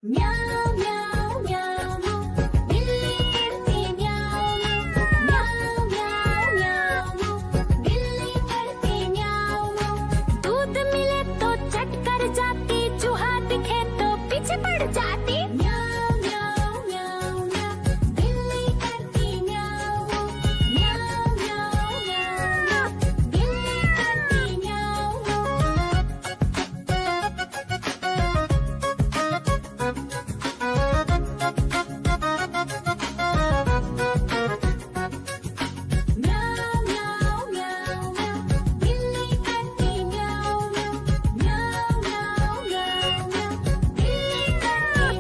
म्याऊं म्याऊं म्याऊं बिल्ली करती म्याऊं म्याऊं म्याऊं म्याऊं बिल्ली करती म्याऊं। दूध मिले तो चट कर जाती, चूहा दिखे तो पीछे पड़ जाती। म्याऊं म्याऊं म्याऊं म्याऊं बिल्ली करती म्याऊं म्याऊं म्याऊं म्याऊं बिल्ली करती म्याऊं। म्याऊं म्याऊं म्याऊं म्याऊं बिल्ली करती म्याऊं म्याऊं म्याऊं म्याऊं म्याऊं बिल्ली करती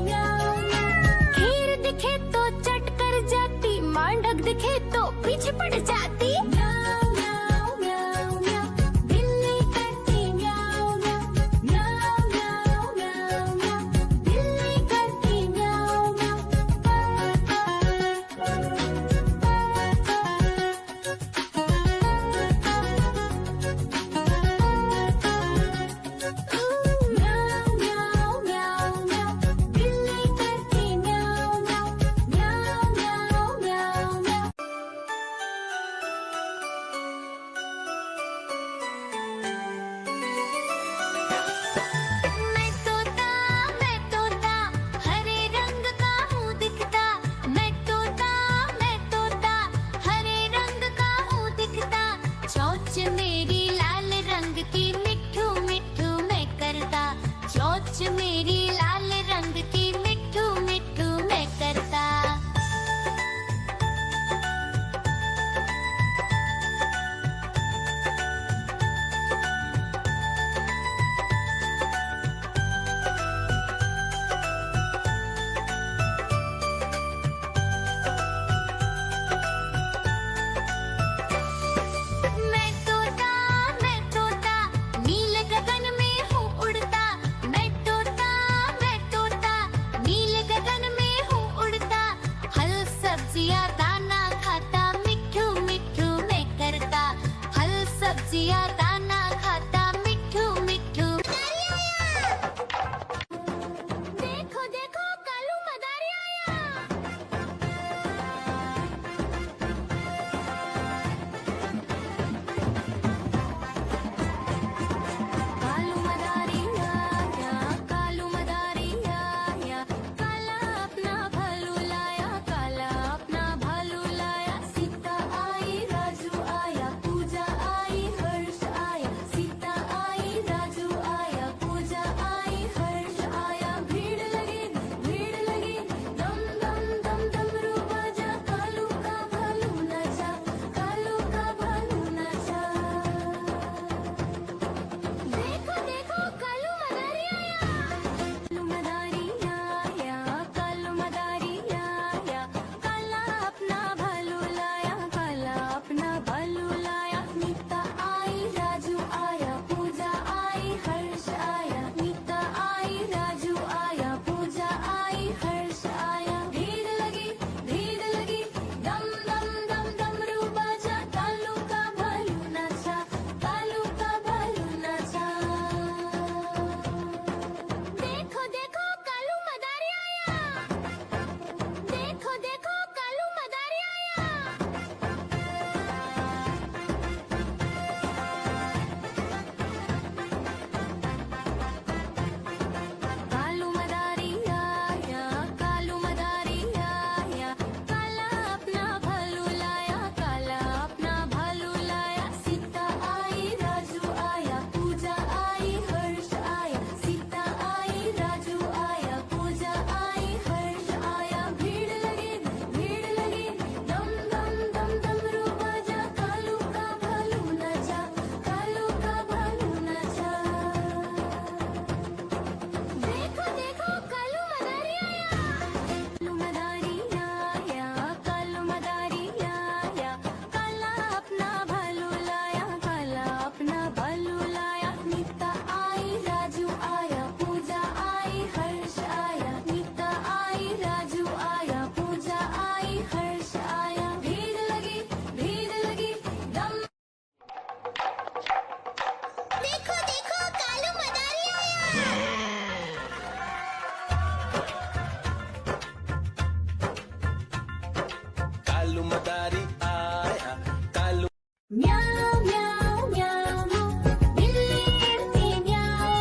मदारी आया कालू म्याऊ म्याऊ म्याऊ म्याऊ बिल्ली करती म्याऊ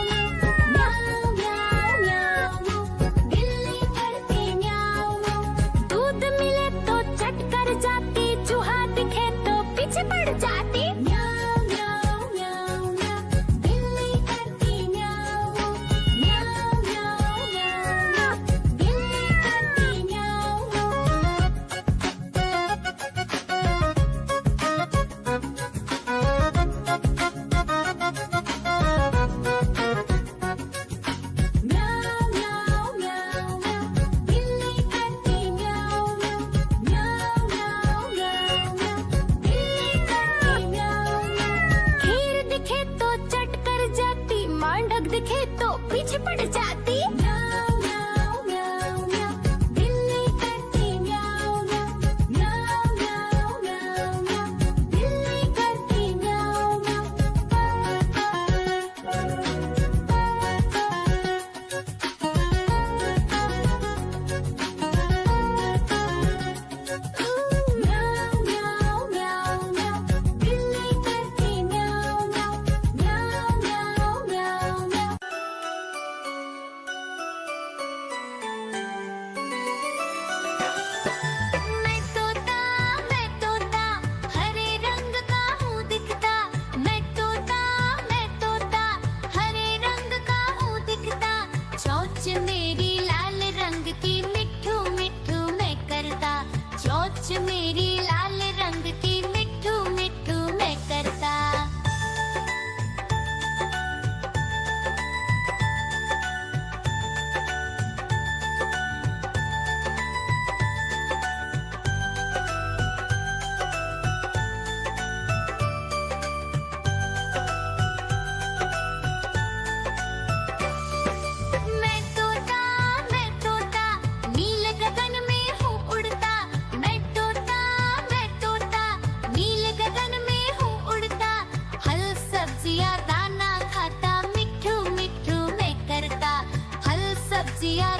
म्याऊ म्याऊ म्याऊ म्याऊ बिल्ली करती म्याऊ म्याऊ दूध मिले तो चट कर जाती चूहा दिखे तो पीछे पड़ जाती म्याऊ म्याऊ म्याऊ म्याऊ बिल्ली करती म्याऊ म्याऊ म्याऊ म्याऊ बिल्ली करती म्याऊ म्याऊ म्याऊ म्याऊ म्याऊ बिल्ली करती म्याऊ म्याऊ म्याऊ म्याऊ म्याऊ म्याऊ बिल्ली करती म्याऊ म्याऊ खीर दिखे तो चट कर जाती मांडक दिखे तो पीछे पड़ जाती म्याऊ म्याऊ म्याऊ म्याऊ बिल्ली करती म्याऊ म्याऊ म्याऊ म्याऊ म्याऊ म्याऊ बिल्ली करती म्याऊ म्याऊ म्याऊ म्याऊ म्याऊ बिल्ली करती म्याऊ म्याऊ म्याऊ म्याऊ म्याऊ म्याऊ मैं तोता हरे रंग का हूँ दिखता मैं तोता हरे रंग का हूँ दिखता चोंच मेरी लाल रंग की मिट्ठू मिट्ठू मैं करता चोंच मेरी लाल रंग की मिट्ठू मिट्ठू मैं करता मैं तोता नील गगन में हूँ उड़ता मैं तोता नील गगन में हूँ उड़ता हल सब्जियाँ दाना खाता मिट्ठू मिट्ठू मैं करता हल सब्जियाँ